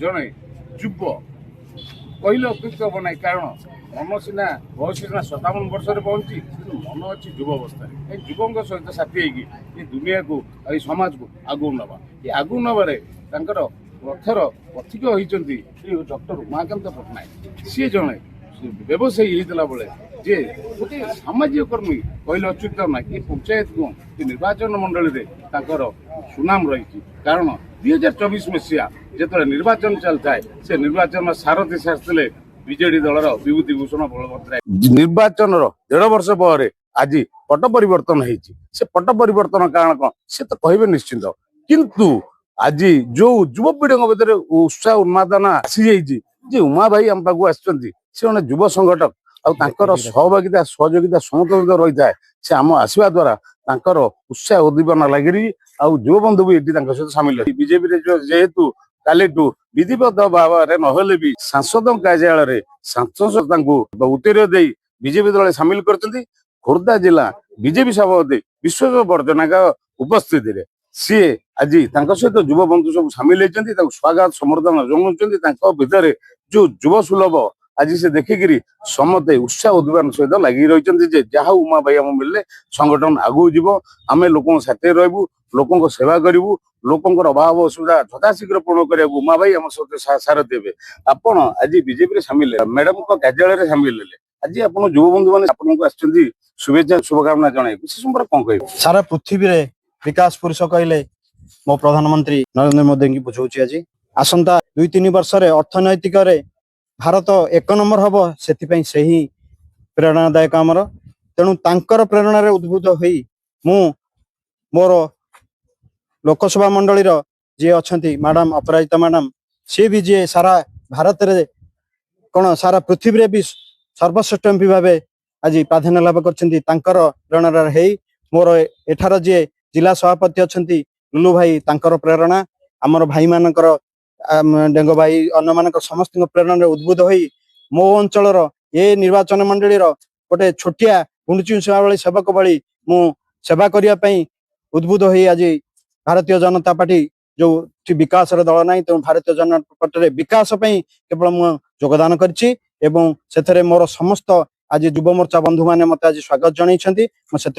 ଜଣେ ଯୁବ କହିଲେ ଅତ୍ୟୁକ୍ତି ହେବ ନାହିଁ। କାରଣ ମନ ସିନା ବୟସ ସିନା 57 ବର୍ଷରେ ପହଞ୍ଚି, କିନ୍ତୁ ମନ ଅଛି ଯୁବ ଅବସ୍ଥାରେ। ଏ ଯୁବଙ୍କ ସହିତ ସାଥି ହେଇକି ଏ ଦୁନିଆକୁ ଆଉ ଏ ସମାଜକୁ ଆଗକୁ ନେବା। ଏ ଆଗକୁ ନେବାରେ ତାଙ୍କର ରଥର ପଥିକ ହୋଇଛନ୍ତି ଡକ୍ଟର ଉମାକାନ୍ତ ପଟ୍ଟନାୟକ। ସିଏ ଜଣେ ବ୍ୟବସାୟୀ ହେଇଥିଲା ବେଳେ ଯେ ଗୋଟିଏ ସାମାଜିକ କର୍ମୀ କହିଲେ ଅଚ୍ୟୁତ ନାହିଁ। ଏ ପଞ୍ଚାୟତକୁ ଏ ନିର୍ବାଚନ ମଣ୍ଡଳୀରେ ତାଙ୍କର ସୁନାମ ରହିଛି। କାରଣ 2024 ମସିହା ଯେତେବେଳେ ନିର୍ବାଚନ ଚାଲିଥାଏ, ସେ ନିର୍ବାଚନର ସାରଥୀ ସାଜିଥିଲେ ବିଜେଡି ଦଳର ବିଭୂତି ଭୂଷଣ ବଳଭଦ୍ରାୟ। ନିର୍ବାଚନର 1.5 ବର୍ଷ ପରେ ଆଜି ପଟ ପରିବର୍ତ୍ତନ ହେଇଛି। ସେ ପଟ ପରିବର୍ତ୍ତନ କାରଣ କଣ ସେ ତ କହିବେ ନିଶ୍ଚିନ୍ତ, କିନ୍ତୁ ଆଜି ଯୋଉ ଯୁବପିଢିଙ୍କ ଭିତରେ ଉତ୍ସାହ ଉନ୍ମାଦନା ଆସିଯାଇଛି ଯେ ଉମା ଭାଇ ଆମ ପାଖକୁ ଆସିଛନ୍ତି, ସେ ଜଣେ ଯୁବ ସଂଗଠକ ଆଉ ତାଙ୍କର ସହଭାଗିତା ସହଯୋଗିତା ସମସ୍ତଙ୍କ ରହିଥାଏ। ସେ ଆମ ଆସିବା ଦ୍ୱାରା ତାଙ୍କର ଉତ୍ସାହ ଉଦ୍ଦୀପନା ଲାଗି ଆଉ ଯୁବବନ୍ଧୁ ବି ଏଠି ତାଙ୍କ ସହିତ ସାମିଲ ଅଛି। ବିଜେପିରେ ଯେହେତୁ କାଲିଠୁ ବିଧିବଦ୍ଧ ଭାବରେ ନହେଲେ ବି ସାଂସଦଙ୍କ କାର୍ଯ୍ୟାଳୟରେ ସାଂସଦ ତାଙ୍କୁ ଉତ୍ତରୀୟ ଦେଇ ବିଜେପି ଦଳରେ ସାମିଲ କରିଛନ୍ତି। ଖୋର୍ଦ୍ଧା ଜିଲ୍ଲା ବିଜେପି ସଭାପତି ବିଶ୍ୱଜିତ ପଟ୍ଟନାୟକ ଉପସ୍ଥିତିରେ ସିଏ ଆଜି ତାଙ୍କ ସହିତ ଯୁବବନ୍ଧୁ ସବୁ ସାମିଲ ହେଇଛନ୍ତି, ତାଙ୍କୁ ସ୍ୱାଗତ ସମର୍ଥନ ଜଣାଉଛନ୍ତି। ତାଙ୍କ ଭିତରେ ଯୋଉ ଯୁବ ସୁଲଭ ଆଜି ସେ ଦେଖିକିରି ସମସ୍ତେ ଉତ୍ସାହ ଉଦ୍ଦୀପନା ସହିତ ଲାଗି ରହିଛନ୍ତି ଯେ ଯାହା ଉମା ଭାଇ ଆମ ମିଳିଲେ ସଂଗଠନ ଆଗକୁ ଯିବ। ଆମେ ଲୋକଙ୍କ ସାଥିରେ ରହିବୁ, ଲୋକଙ୍କ ସେବା କରିବୁ, ଲୋକଙ୍କର ଅଭାବ ଅସୁବିଧା ଯଥାଶୀଘ୍ର ପୂରଣ କରିବାକୁ ଉମା ଭାଇ ଆମ ସହିତ ସାରଥି ହେବେ। ଆପଣ ଆଜି ବିଜେପିରେ ସାମିଲ ହେଲେ, ମ୍ୟାଡମଙ୍କ କାର୍ଯ୍ୟାଳୟରେ ସାମିଲ ହେଲେ। ଆଜି ଆପଣ ଯୁବବନ୍ଧୁ ମାନେ ଆପଣଙ୍କୁ ଆସିଛନ୍ତି शुभेच्छा शुभकामना जन से कौन कह सारा पृथ्वी रे विकास पुरुष कहले मो प्रधानमंत्री नरेंद्र मोदी की बुझाऊँ आज आसंता 2-3 वर्ष अर्थनैतिक भारत 1 नंबर हम से ही प्रेरणादायक आमर तेणु तांकर प्रेरणा उद्भूत हो मोर लोकसभा मंडली जी अच्छा मैडम अपराजिता मैडम सी भी जी सारा भारत रे कौन सारा पृथ्वी रे भी सर्वश्रेष्ठ एमपी भाव आज प्राधान्य लाभ कर प्रेरणा मोर एठार जी जिला सभापति अच्छा लुलु भाई तांकर प्रेरणा आमर भाई मानकर डेंगो भाई अन्न मान समस्त प्रेरणा उद्भूत हो मो अंचल ये निर्वाचन मंडली गोटे छोटिया गुंडुची सेवा सेवक भली मु सेवा करने उद्भूत हो आज भारतीय जनता पार्टी जो विकास दल ना तेणु भारतीय जनता पार्टी विकास केवल मु योगदान कर मोर समस्त आज युव मोर्चा बंधु मैंने मत आज स्वागत जनई मुझे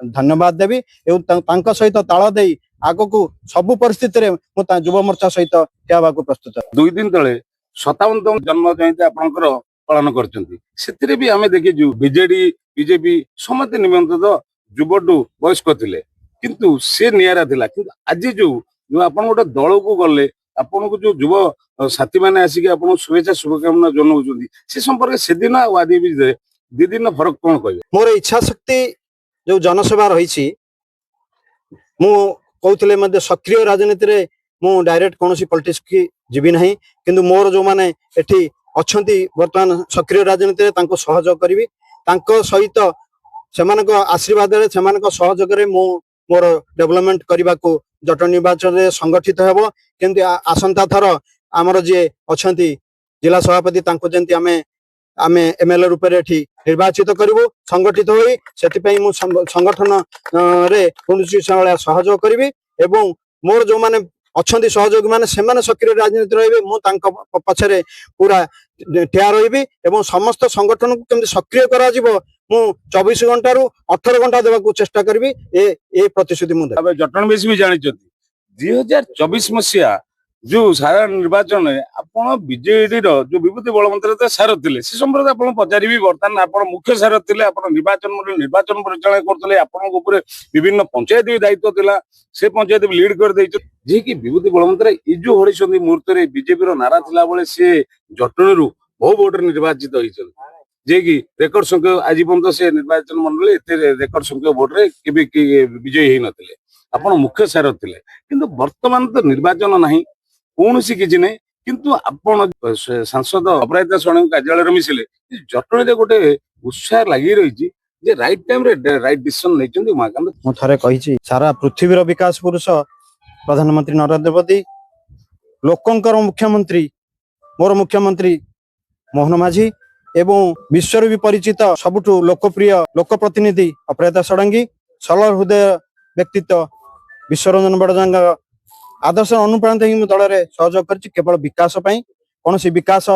धन्यवाद देवी एवं सहित ताल दे आग को सबु परिस्थिति रे युव मोर्चा सहित ठिया प्रस्तुत 2 दिन तले 57तम जन्म जयंती आपनकर पालन करते भी आम देखीजु बीजेडी बीजेपी समस्त निमंत्रित युवटू वयस्क थिले किंतु से नियारा थिला किंतु आज जो आपन गोटे दल को गले आपन को जो युव साथी मैंने आसिक आपन शुभेच्छा शुभकामना जनाऊँ से संपर्क से दिन आदि 2 दिन फरक कौन कह मोर इच्छा शक्ति जो जनसभा रही कहते सक्रिय राजनीति रे मु डायरेक्ट कौन पॉलिटिक्स की जीवी ना किंतु मोर जो माने एठी अच्छी बर्तमान सक्रिय राजनीति रे तांको सहयोग करी सहित सेमानक आशीर्वाद सहयोग मोर डेवलपमेंट करने को जट निर्वाचन में संगठित हेबो किंतु आसंता थर आमर जी अच्छा जिला सभापति तांको जंती आमे एमएलए रूप में निर्वाचित करूँ संगठित होई सेतिपई मु संगठन रे कौनसी सहयोग करी एवं मोर जो माने अच्छा सहयोगी माने सेमाने सक्रिय राजनीति रही मु पछरे पूरा ठिया रही एवं समस्त संगठन को केमती सक्रिय करा मु 24 घंटा रु 18 घंटा देवा चेष्टा करी ए प्रतिश्रुति मुझे जटनवासी भी जानी 2024 मसीहा जो सारा निर्वाचन में आप बीजेडी जो विभूति बलवंतर सारथ थे से संपर्क आप पचारि बर्तमान आप मुख्य सारथ थे निर्वाचन परिचालन करते विभिन्न पंचायत भी दायित्व था से पंचायत भी लीड कर जी कि विभूति बलवंतर इजु हड़े मुहूर्त में बीजेपी नारा थिला बेले से जटन बहु भोट निर्वाचित होती जे कि रेकर्ड संख्यक आज पर्यटन से निर्वाचन मंडल रेकर्ड संख्यक भोट विजयी होते आप मुख्य सारथ थे किंतु वर्तमान तो निर्वाचन ना कौन सी किसी नहीं किंतु आपण सांसद अपराजिता शरण कार्यालय मिसिले जटन गोटे उत्साह लगी रही राइट टाइम रे राइट डिसीजन नहीं उमाकांत मु थरे कही सारा पृथ्वीर विकास पुरुष प्रधानमंत्री नरेंद्र मोदी लोकंकर मुख्यमंत्री मोर मुख्यमंत्री मोहन माझी एवं विश्व भी परिचित सबुठु लोकप्रिय लोकप्रतिनिधि अपराजिता षडंगी सरल हृदय व्यक्तित्व विश्वरंजन बड़जांग आदर्श अनुप्राणित होई दल रे सहयोग करछि केवल विकास पई कोनोसी विकास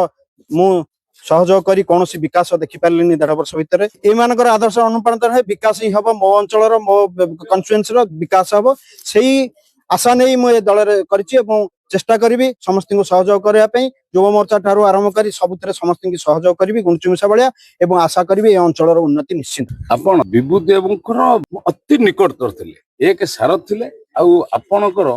मु सहयोग करी कोनोसी विकास देखि पारलिनी 1.5 वर्ष भितर ए मानकर आदर्श अनुप्राणित है विकास ही हबो मो अंचल मो कन्स्टिट्यूएंसी रो विकास हबो सेही आशा नै मु ए दल रे करछि एवं चेष्टा करी समस्त सहयोग करने युव मोर्चा ठारू आरंभ कर सबुत समस्त सहयोग करी गुंडचुमिशा भाया और आशा करी अंचल उन्नति निश्चित। आपण विभूति अति निकटतर थे एक सार थे आपणकर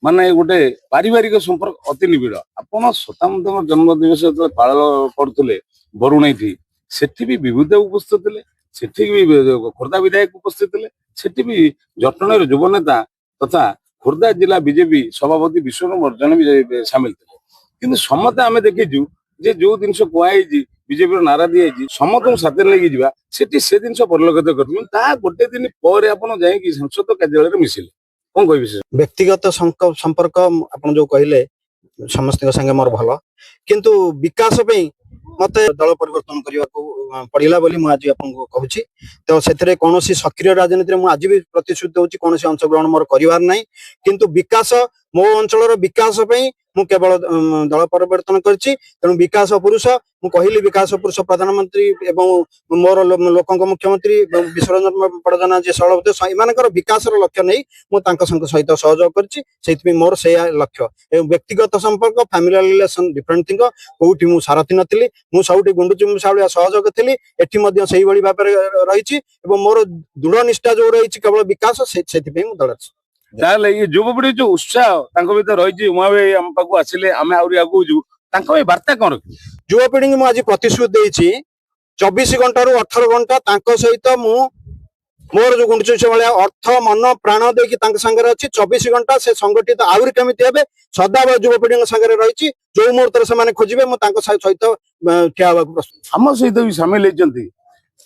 माने गोटे पारिवारिक संपर्क अति निबिड़ आपण शताब्दी जन्म दिवस जो पालन करते बरुणई थी सेठी भी विभूति उपस्थित थे सेठी भी खोर्धा विधायक उपस्थित थे सेठी भी जटणीर युव नेता तथा खोर्धा जिला बीजेपी सभापति विश्वकर्मा वर्जन भी सामिल थे किंतु समते आम देखीचु जे जो जिन कहुई बीजेपी नारा दी समस्त साथी लेके जावा सेठी से जिन परिलक्षित कर गोटे दिन पर आप जाइए सांसद कार्यालय मिसिले कौन कह व्यक्तिगत संपर्क आपन जो कहले समस्त संगे मोर भल किंतु विकास पे मत दल परिवर्तन करने पड़ा बोली मुझे आपको कहूँ तो से कौन सक्रिय राजनीति में आज भी प्रतिश्रुत होची कौन अंशग्रहण मोर करार ना किंतु विकास मो अंचल विकास मु केवल दल परिवर्तन करछि तेणु विकास पुरुष मु कहली विकास पुरुष प्रधानमंत्री एवं मोर लोक मुख्यमंत्री विश्वरंजन पड़जना जे सभापति एमानकर विकास लक्ष्य नहीं सहित सहयोग करछि मोर से लक्ष्य एवं व्यक्तिगत संपर्क फैमिली रिलेशन डिफरेंट थिंग कोठी मु सारथी नथिली मु सबुठी गुंडुचुमिशा सहयोग थिली एठी मध्ये सेही भली भाबरे रहिछि एवं मोर दृढ़ निष्ठा जो रहिछि केवल विकास सेथिपे मु दल ताले ये युवपीढ़ी जो उत्साह भीतर रही उमा भाई आम पाक आसिले आम आगू जी वार्ता कौन रखी युवपीढ़ी को आज प्रतिश्रुति देती 24 घंटा रु 18 घंटा सहित मु मोर जो गुंडचुमिशा भाया अर्थ मन प्राण देकी संगे अच्छी 24 घंटा से संगठित आहरी केमिति हेबे सदा युवपीढ़ी संगे रही जो मुहूर्त से खोजे मुझे सहित ठिया प्रस्तुत आम सहित भी सामिल होती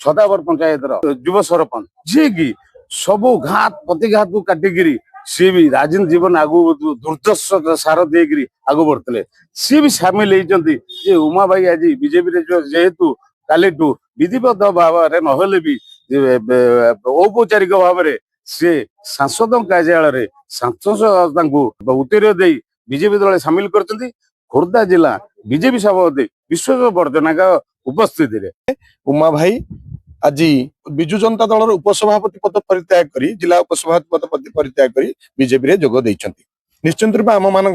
छदावर पंचायत युव सरपंच जी की सबू घात प्रतिघात को काटिकी सी भी राजनीति जीवन आगु दुर्दश सार देकर आगु बढ़ते सी भी सामिल होती उमा भाई आज बीजेपी जेहेतु काली विधिवत भाव नहले भी औपचारिक भाव सी सांसद कार्यालय सांसद उत्तर दे बीजेपी दल सामिल कर खोर्धा जिला बीजेपी सभापति विश्वकर्मा वर्जना उपस्थित उमा भाई आज विजु जनता दल उपसभापति पद परित्याग करी जिला उपसभापति पद परित्याग करी बीजेपी रे जोग देइछंती निश्चित रूप आम मान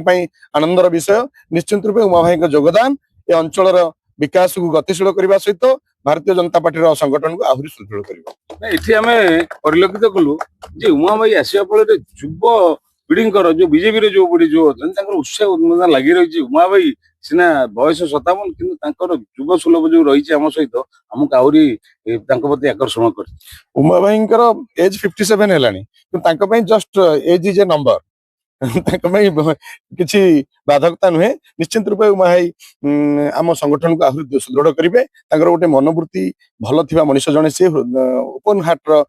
आनंदर विषय निश्चित रूप उमा भाई योगदान ए अंचल विकास को गतिशील करने सहित भारतीय जनता पार्टी संगठन को आहरी सुदृढ़ कर परिलक्षित कलु उमा भाई आसा फल युव पीढ़ी जो बीजेपी जो पीढ़ी जो अच्छा उत्साह उन्मादना लगी रही उमा भाई सीना बयस 57 किंतु युव सुलभ जो रही आम सहित आमको आहरी प्रति आकर्षण कर उमा भाई एज 57 है just age is a number किसी बाधकता नुहे निश्चित रूप उमा भाई आम संगठन को आहरी सुदृढ़ करेंगे गोटे मनोवृत्ति भल थी मनीष जड़े सी ओपन हार्टर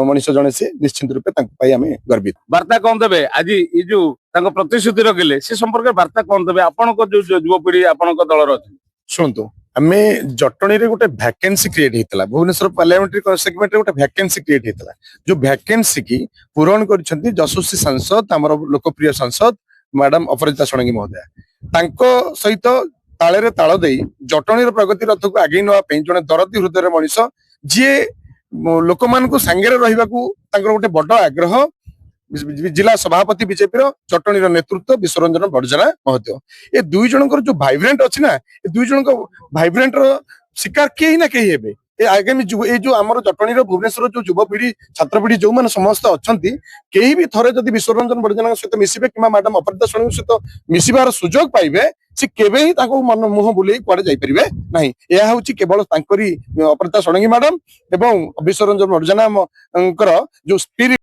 मनीष जड़े सी निश्चित रूपे आम गर्वित वार्ता कौन देवे आज ये जो प्रतिश्रुति रखिले से संपर्क वार्ता कौन देवे आपण जो युवपीढ़ी आपण दलर अच्छे शुणु आम जटणी गोटे भैकेंसी क्रिएट होता भुवनेश्वर पार्लियामेंट्री सेगमेंट गोटे भैकेंसी क्रिएट होता जो भैकेंसी की पूरण कर यशस्वी सांसद आम लोकप्रिय सांसद मैडम अपराजिता षडंगी महोदया सहित ताले ताल दे जटणी प्रगति रथ को आगे नापी जड़े दरदी हृदय मनीष जी लोक मान सांगे रहा गोटे बड़ आग्रह जिला सभापति बीजेपी जटणी नेतृत्व विश्वरंजन वर्जना महोदय ये दुई जनकर जो भाइब्रेंट अच्छी ना दुई जन भाइब्रेंट शिकार कहीं ना कहीं हे ए आगामी ये जो आम जटणी भुवनेश्वर जो युवपीढ़ी छात्र पीढ़ी जो मैंने समस्त अच्छा कहीं भी थे जब विश्वरंजन वर्जना सहित मिसबे कि मैडम अपराजिता षडंगी सहित मिसबार सुजोग पाइबे से केवे ही मन मुह बुले कुआडे जाइपारे ना यह हूँ केवल अपराजिता षडंगी मैडम एवं विश्वरंजन वर्जना जो स्पिरिट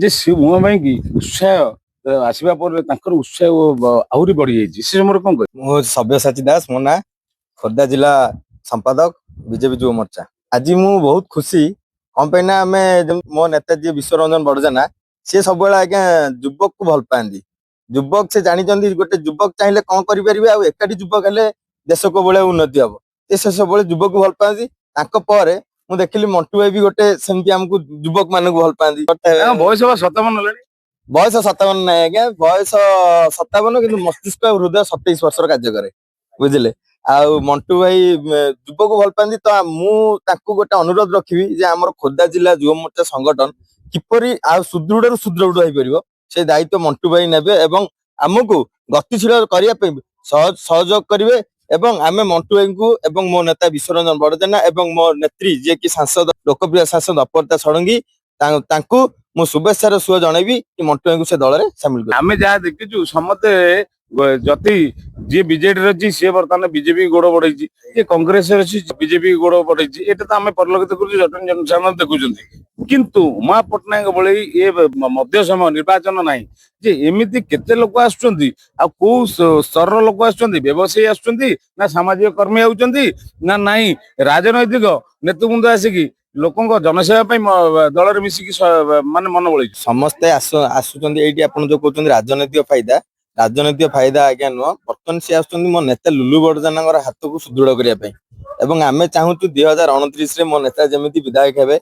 ଯେ ସେ ଉମା ଭାଇକି ଉତ୍ସାହ ଆସିବା ପରେ ତାଙ୍କର ଉତ୍ସାହ ଆହୁରି ବଢିଯାଇଛି। ସେ ସମୟରେ କଣ କହିବେ? ମୁଁ ହଉଛି ସବ୍ୟସାଚୀ ଦାସ, ମୋ ନାଁ, ଖୋର୍ଦ୍ଧା ଜିଲ୍ଲା ସମ୍ପାଦକ ବିଜେପି ଯୁବ ମୋର୍ଚ୍ଚା। ଆଜି ମୁଁ ବହୁତ ଖୁସି। କଣ ପାଇଁ ନା ଆମେ ମୋ ନେତା ଯିଏ ବିଶ୍ୱରଞ୍ଜନ ବଡ଼ଜେନା, ସିଏ ସବୁବେଳେ ଆଜ୍ଞା ଯୁବକକୁ ଭଲ ପାଆନ୍ତି। ଯୁବକ ସେ ଜାଣିଛନ୍ତି ଗୋଟେ ଯୁବକ ଚାହିଁଲେ କଣ କରିପାରିବେ, ଆଉ ଏକାଠି ଯୁବକ ହେଲେ ଦେଶ କୋଭଳିଆ ଉନ୍ନତି ହବ। ସେ ସବୁବେଳେ ଯୁବକକୁ ଭଲ ପାଆନ୍ତି। ତାଙ୍କ ପରେ ମୁଁ ଦେଖିଲି ମଣ୍ଟୁ ଭାଇ ବି ଗୋଟେ ସେମିତି ଆମକୁ ଯୁବକ ମାନଙ୍କୁ ଭଲ ପାଆନ୍ତି। ତାଙ୍କ ବୟସ ବା 57 ହେଲାଣି। ବୟସ 57 ନାହିଁ ଆଜ୍ଞା, ବୟସ 57 କିନ୍ତୁ ମସ୍ତିଷ୍କ ଆଉ ହୃଦୟ 27 ବର୍ଷର କାର୍ଯ୍ୟ କରେ, ବୁଝିଲେ। ଆଉ ମଣ୍ଟୁ ଭାଇ ଯୁବକୁ ଭଲ ପାଆନ୍ତି, ତ ମୁଁ ତାଙ୍କୁ ଗୋଟେ ଅନୁରୋଧ ରଖିବି ଯେ ଆମର ଖୋର୍ଦ୍ଧା ଜିଲ୍ଲା ଯୁବ ମୋର୍ଚ୍ଚା ସଂଗଠନ କିପରି ଆଉ ସୁଦୃଢରୁ ସୁଦୃଢ ହେଇପାରିବ, ସେ ଦାୟିତ୍ୱ ମଣ୍ଟୁ ଭାଇ ନେବେ ଏବଂ ଆମକୁ ଗତିଶୀଳ କରିବା ପାଇଁ ସହଯୋଗ କରିବେ। ଏବଂ ଆମେ ମଣ୍ଟୁ ଭାଇଙ୍କୁ ଏବଂ ମୋ ନେତା ବିଶ୍ୱରଞ୍ଜନ ବଡ଼ଜେନା ଏବଂ ମୋ ନେତ୍ରୀ ଯିଏକି ସାଂସଦ, ଲୋକପ୍ରିୟ ସାଂସଦ ଅପରାଜିତା ଷଡଙ୍ଗୀ, ତାଙ୍କୁ ମୁଁ ଶୁଭେଚ୍ଛାର ସୁଅ ଜଣେଇବି କି ମଣ୍ଟୁ ଭାଇଙ୍କୁ ସେ ଦଳରେ ସାମିଲ କରିବେ। ଆମେ ଯାହା ଦେଖିଛୁ ସମସ୍ତେ ଯଦି ଯିଏ ବିଜେଡିରେ ଅଛି ସିଏ ବର୍ତ୍ତମାନ ବିଜେପି ଗୋଡ ବଢେଇଛି, ଯିଏ କଂଗ୍ରେସରେ ଅଛି ବିଜେପି ଗୋଡ ବଢେଇଛି। ଏଇଟା ତ ଆମେ ପରିଲକ୍ଷିତ କରୁଛୁ, ଜଟଣୀ ଜନସାଧାରଣ ଦେଖୁଛନ୍ତି। କିନ୍ତୁ ଉମା ପଟ୍ଟନାୟକ ଭଳି ଏ ମଧ୍ୟ ସମୟ ନିର୍ବାଚନ ନାହିଁ ଯେ ଏମିତି କେତେ ଲୋକ ଆସୁଛନ୍ତି, ଆଉ କୋଉ ସ୍ତରର ଲୋକ ଆସୁଛନ୍ତି, ବ୍ୟବସାୟୀ ଆସୁଛନ୍ତି ନା ସାମାଜିକ କର୍ମୀ ଆସୁଛନ୍ତି ନା ନାହିଁ ରାଜନୈତିକ ନେତୃବୃନ୍ଦ ଆସିକି ଲୋକଙ୍କ ଜନସେବା ପାଇଁ ଦଳରେ ମିଶିକି ମାନେ ମନ ବଳେଇଛି। ସମସ୍ତେ ଆସୁଛନ୍ତି ଏଇଠି, ଆପଣ ଯୋଉ କହୁଛନ୍ତି ରାଜନୈତିକ ଫାଇଦା ଆଜ୍ଞା ନୁହଁ। ବର୍ତ୍ତମାନ ସିଏ ଆସୁଛନ୍ତି ମୋ ନେତା ଲୁଲୁ ବଡ଼ଜେନାଙ୍କର ହାତକୁ ସୁଦୃଢ କରିବା ପାଇଁ। ଏବଂ ଆମେ ଚାହୁଁଛୁ 2029ରେ ମୋ ନେତା ଯେମିତି ବିଧାୟକ ହେବେ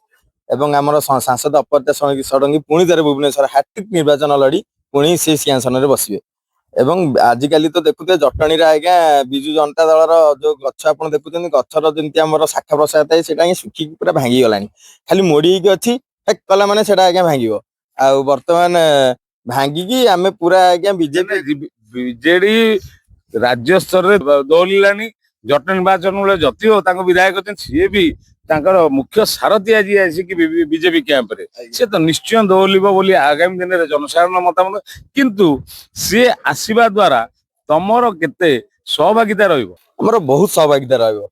ଏବଂ ଆମର ସାଂସଦ ଅପରାଜିତା ଷଡଙ୍ଗୀ ପୁଣି ଥରେ ଭୁବନେଶ୍ୱର ହାଟ୍ରିକ ନିର୍ବାଚନ ଲଢି ପୁଣି ସେ ସିଂହାସନରେ ବସିବେ। ଏବଂ ଆଜିକାଲି ତ ଦେଖୁଥିବେ ଜଟଣୀରେ ଆଜ୍ଞା ବିଜୁ ଜନତା ଦଳର ଯୋଉ ଗଛ ଆପଣ ଦେଖୁଛନ୍ତି, ଗଛର ଯେମିତି ଆମର ଶାଖା ପ୍ରଶାଖା ଥାଏ ସେଟା ହିଁ ଶୁଖିକି ପୁରା ଭାଙ୍ଗି ଗଲାଣି, ଖାଲି ମୋଡି ହେଇକି ଅଛି। କଲା ମାନେ ସେଟା ଆଜ୍ଞା ଭାଙ୍ଗିବ। ଆଉ ବର୍ତ୍ତମାନ ଭାଙ୍ଗିକି ଆମେ ପୁରା ଆଜ୍ଞା ବିଜେଡି ରାଜ୍ୟ ସ୍ତରରେ ଦୌଡ଼ିଲାଣି। ଜଟଣୀ ନିର୍ବାଚନ ବେଳେ ଯଦିଓ ତାଙ୍କ ବିଧାୟକ ଅଛନ୍ତି, ସିଏ ବି ତାଙ୍କର ମୁଖ୍ୟ ସାରଥୀ ଆଜି ଆସିକି ବିଜେପି କ୍ୟାମ୍ପରେ, ସେ ତ ନିଶ୍ଚୟ ଦୌଡ଼ିବ ବୋଲି ଆଗାମୀ ଦିନରେ ଜନସାଧାରଣ ମତାମତ। କିନ୍ତୁ ସିଏ ଆସିବା ଦ୍ଵାରା ତମର କେତେ ସହଭାଗିତା ରହିବ? ଆମର ବହୁତ ସହଭାଗିତା ରହିବ।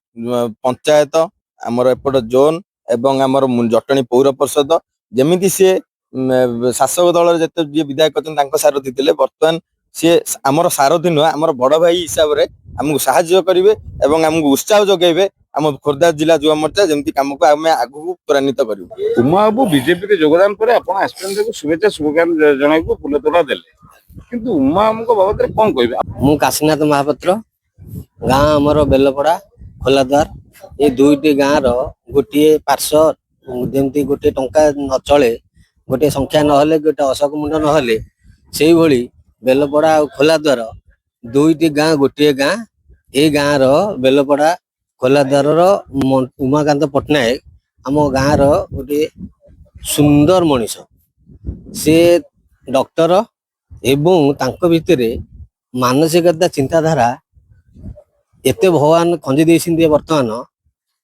ପଞ୍ଚାୟତ, ଆମର ଏପଟ ଜୋନ ଏବଂ ଆମର ଜଟଣୀ ପୌର ପରିଷଦ, ଯେମିତି ସିଏ ଶାସକ ଦଳର ଯେତେ ଯିଏ ବିଧାୟକ ଅଛନ୍ତି ତାଙ୍କ ସାରଥୀ ଥିଲେ, ବର୍ତ୍ତମାନ ସିଏ ଆମର ସାରଥୀ ନୁହଁ, ଆମର ବଡ ଭାଇ ହିସାବରେ ଆମକୁ ସାହାଯ୍ୟ କରିବେ ଏବଂ ଆମକୁ ଉତ୍ସାହ ଯୋଗାଇବେ। ଆମ ଖୋର୍ଦ୍ଧା ଜିଲ୍ଲା ଯୁବ ମୋର୍ଚ୍ଚା ଯେମିତି କାମକୁ ଆମେ ଆଗକୁ ତ୍ୱରାନ୍ୱିତ କରିବୁ। ଉମା ବାବୁ ବିଜେପିରେ ଯୋଗଦାନ ପରେ ଆପଣ ଆସିଛନ୍ତି, ଶୁଭେଚ୍ଛା ଜଣାଇବାକୁ ଫୁଲ ତୋଡ଼ା ଦେଲେ, କିନ୍ତୁ ଉମା ବାବୁଙ୍କ ବାବଦରେ କଣ କହିବେ? ମୁଁ କାଶୀନାଥ ମହାପାତ୍ର, ଗାଁ ଆମର ବେଲପଡ଼ା, ଖୋଲାଦ୍ୱାର। ଏ ଦୁଇଟି ଗାଁର ଗୋଟିଏ ପାର୍ଶ୍ୱ, ଯେମିତି ଗୋଟିଏ ଟଙ୍କା ନ ଚଳେ, ଗୋଟିଏ ସଂଖ୍ୟା ନହେଲେ, ଗୋଟେ ଅଶୋକ ମୁଣ୍ଡ ନହେଲେ, ସେଇଭଳି ବେଲପଡ଼ା ଆଉ ଖୋଲାଦ୍ୱାର ଦୁଇଟି ଗାଁ ଗୋଟିଏ ଗାଁ। ଏ ଗାଁର ବେଲପଡ଼ା ଖୋଲାଦ୍ୱାରର ଉମାକାନ୍ତ ପଟ୍ଟନାୟକ ଆମ ଗାଁର ଗୋଟିଏ ସୁନ୍ଦର ମଣିଷ। ସେ ଡକ୍ଟର ଏବଂ ତାଙ୍କ ଭିତରେ ମାନସିକତା, ଚିନ୍ତାଧାରା ଏତେ ଭଗବାନ ଖଞ୍ଜି ଦେଇଛନ୍ତି। ବର୍ତ୍ତମାନ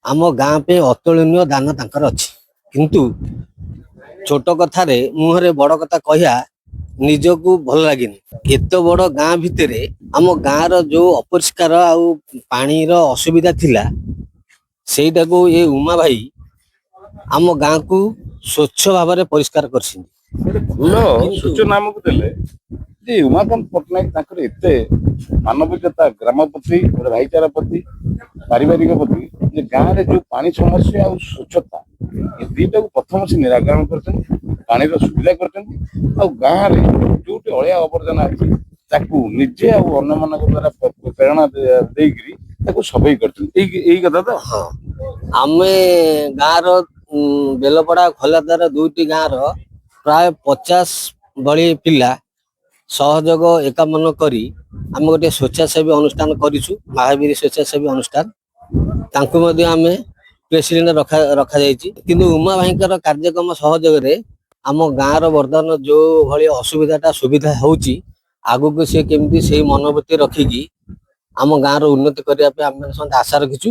ଆମ ଗାଁ ପାଇଁ ଅତୁଳନୀୟ ଦାନ ତାଙ୍କର ଅଛି। କିନ୍ତୁ ଛୋଟ କଥାରେ ମୁହଁରେ ବଡ କଥା କହିବା ନିଜକୁ ଭଲ ଲାଗେନି। ଏତେ ବଡ ଗାଁ ଭିତରେ ଆମ ଗାଁର ଯୋଉ ଅପରିଷ୍କାର ଆଉ ପାଣିର ଅସୁବିଧା ଥିଲା, ସେଇଟାକୁ ଏ ଉମା ଭାଇ ଆମ ଗାଁକୁ ସ୍ୱଚ୍ଛ ଭାବରେ ପରିଷ୍କାର କରିଛନ୍ତି। ଭଲ ସୂଚନା ଆମକୁ ଦେଲେ ଯେ ଉମାକାନ୍ତ ପଟ୍ଟନାୟକ ତାଙ୍କର ଏତେ ମାନବିକତା, ଗ୍ରାମ ପ୍ରତି, ଭାଇଚାରା ପ୍ରତି, ପାରିବାରିକ ପ୍ରତି, ଯେ ଗାଁରେ ଯୋଉ ପାଣି ସମସ୍ୟା ଆଉ ସ୍ୱଚ୍ଛତା, ଏ ଦିଟାକୁ ପ୍ରଥମ ସେ ନିରାକରଣ କରିଛନ୍ତି, ପାଣିର ସୁବିଧା କରିଛନ୍ତି। ଆଉ ଗାଁରେ ଯୋଉଠି ଅଳିଆ ଆବର୍ଜନା ଅଛି ତାକୁ ନିଜେ ଆଉ ଅନ୍ୟମାନଙ୍କ ଦ୍ୱାରା ପ୍ରେରଣା ଦେଇକିରି ତାକୁ ସଫେଇ କରିଛନ୍ତି। ଏଇ କଥା ତ। ହଁ, ଆମେ ଗାଁର ବେଲପଡ଼ା ଖୋଲାଦ୍ୱାର ଦୁଇଟି ଗାଁର ପ୍ରାୟ 50 ଭଳି ପିଲା ସହଯୋଗ ଏକାମନ କରି ଆମେ ଗୋଟିଏ ସ୍ୱେଚ୍ଛାସେବୀ ଅନୁଷ୍ଠାନ କରିଛୁ, ମହାବୀର ସ୍ୱେଚ୍ଛାସେବୀ ଅନୁଷ୍ଠାନ। ତାଙ୍କୁ ମଧ୍ୟ ଆମେ ପ୍ରେସିଡେଣ୍ଟ ରଖାଯାଇଛି। କିନ୍ତୁ ଉମା ଭାଇଙ୍କର କାର୍ଯ୍ୟକ୍ରମ ସହଯୋଗରେ ଆମ ଗାଁର ବର୍ତ୍ତମାନ ଯୋଉ ଭଳି ଅସୁବିଧାଟା ସୁବିଧା ହେଉଛି, ଆଗକୁ ସେ କେମିତି ସେଇ ମନୋବୃତ୍ତି ରଖିକି ଆମ ଗାଁର ଉନ୍ନତି କରିବା ପାଇଁ ଆମେ ସମସ୍ତେ ଆଶା ରଖିଛୁ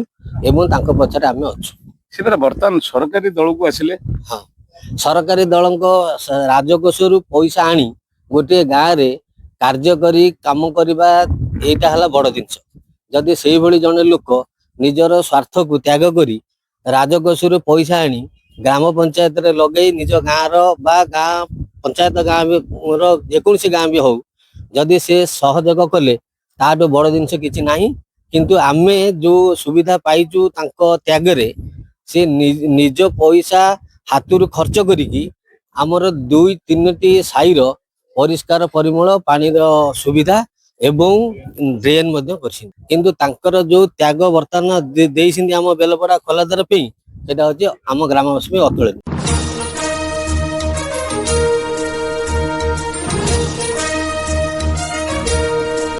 ଏବଂ ତାଙ୍କ ପଛରେ ଆମେ ଅଛୁ। ସେ ବର୍ତ୍ତମାନ ସରକାରୀ ଦଳକୁ ଆସିଲେ। ହଁ, ସରକାରୀ ଦଳଙ୍କ ରାଜକୋଷରୁ ପଇସା ଆଣି ଗୋଟିଏ ଗାଁରେ କାର୍ଯ୍ୟ କରି କାମ କରିବା, ଏଇଟା ହେଲା ବଡ ଜିନିଷ। ଯଦି ସେଇଭଳି ଜଣେ ଲୋକ ନିଜର ସ୍ୱାର୍ଥକୁ ତ୍ୟାଗ କରି ରାଜକୋଷରୁ ପଇସା ଆଣି ଗ୍ରାମ ପଞ୍ଚାୟତରେ ଲଗେଇ ନିଜ ଗାଁର ବା ଗାଁ ପଞ୍ଚାୟତ ଗାଁ ବି ଯେକୌଣସି ଗାଁ ବି ହଉ ଯଦି ସେ ସହଯୋଗ କଲେ ତାଠୁ ବଡ ଜିନିଷ କିଛି ନାହିଁ। କିନ୍ତୁ ଆମେ ଯୋଉ ସୁବିଧା ପାଇଛୁ ତାଙ୍କ ତ୍ୟାଗରେ ସେ ନିଜ ପଇସା ହାତରୁ ଖର୍ଚ୍ଚ କରିକି ଆମର 2-3ଟି ସାହିର ପରିଷ୍କାର ପରିମଳ ପାଣିର ସୁବିଧା ଏବଂ ଡ୍ରେନ୍ ମଧ୍ୟ କରିଛନ୍ତି। କିନ୍ତୁ ତାଙ୍କର ଯୋଉ ତ୍ୟାଗ ବର୍ତ୍ତମାନ ଦେଇଛନ୍ତି ଆମ ବେଲପଡ଼ା ଖୋଲାଦ୍ୱାର ପାଇଁ ସେଟା ହଉଛି ଆମ ଗ୍ରାମବାସୀ ପାଇଁ ଅତୁଳନୀୟ।